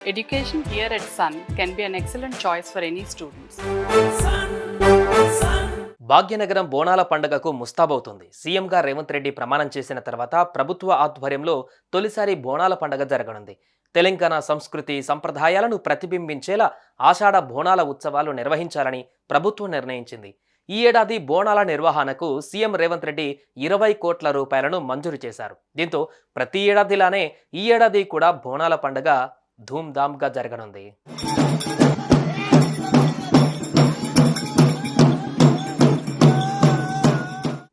Education here at Sun can be an excellent choice for any students. Bhagyanagaram బోనాల పండుగకు ముస్తాబవుతుంది. సీఎంగా రేవంత్ రెడ్డి ప్రమాణం చేసిన తర్వాత ప్రభుత్వ ఆధ్వర్యంలో తొలిసారి బోనాల పండుగ జరగనుంది. తెలంగాణ సంస్కృతి సంప్రదాయాలను ప్రతిబింబించేలా ఆషాఢ బోనాల ఉత్సవాలు నిర్వహించాలని ప్రభుత్వం నిర్ణయించింది. ఈ ఏడాది బోనాల నిర్వహణకు సీఎం రేవంత్ రెడ్డి 20 కోట్ల రూపాయలను మంజూరు చేశారు. దీంతో ప్రతి ఏడాదిలానే ఈ ఏడాది కూడా బోనాల పండుగ ధూమ్ధామ్గా జరగనుంది.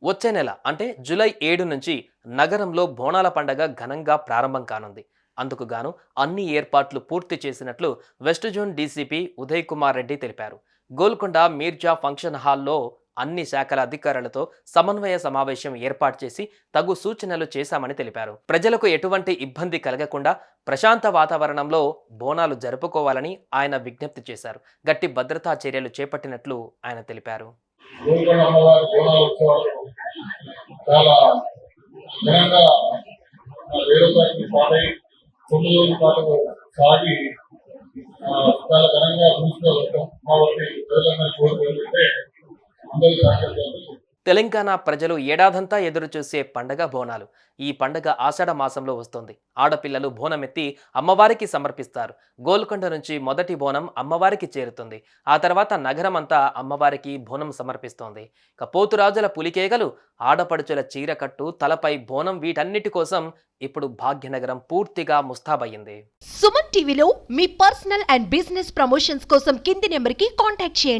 వచ్చే నెల అంటే జూలై 7 నుంచి నగరంలో బోనాల పండగ ఘనంగా ప్రారంభం కానుంది. అందుకు గాను అన్ని ఏర్పాట్లు పూర్తి చేసినట్లు west zone DCP Uday Kumar Reddy తెలిపారు. గోల్కొండ మీర్జా ఫంక్షన్ హాల్లో అన్ని శాఖల అధికారులతో సమన్వయ సమావేశం ఏర్పాటు చేసి తగు సూచనలు చేశామని తెలిపారు. ప్రజలకు ఎటువంటి ఇబ్బంది కలగకుండా ప్రశాంత వాతావరణంలో బోనాలు జరుపుకోవాలని ఆయన విజ్ఞప్తి చేశారు. గట్టి భద్రతా చర్యలు చేపట్టినట్లు ఆయన తెలిపారు. గోల్కొండ అమ్మవారి బోనాల ఉత్సవాలు చాలా ఘనంగా 7వ తారీఖు స్టార్ట్ అయ్యి 9 రోజుల పాటు సాగి చాలా ఘనంగా ముగిసుకోగలుగుతాం. కాబట్టి ప్రజలందరూ కోరుకుంటే అందరూ సహకరించాలి. తెలంగాణ ప్రజలు ఏడాదంతా ఎదురు చూసే పండగ బోనాలు. ఈ పండగ ఆషాఢ మాసంలో వస్తుంది. ఆడపిల్లలు బోనమెత్తి అమ్మవారికి సమర్పిస్తారు. గోల్కొండ నుంచి మొదటి బోనం అమ్మవారికి చేరుతుంది. ఆ తర్వాత నగరం అంతా అమ్మవారికి బోనం సమర్పిస్తోంది. ఇక పోతురాజుల పులికేగలు, ఆడపడుచుల చీరకట్టు, తలపై బోనం వీటన్నిటి కోసం ఇప్పుడు భాగ్యనగరం పూర్తిగా ముస్తాబయ్యింది. సుమన్ టీవీలో మీ పర్సనల్ అండ్ బిజినెస్ ప్రమోషన్స్ కోసం కింది నెంబర్కి కాంటాక్ట్ చేయండి.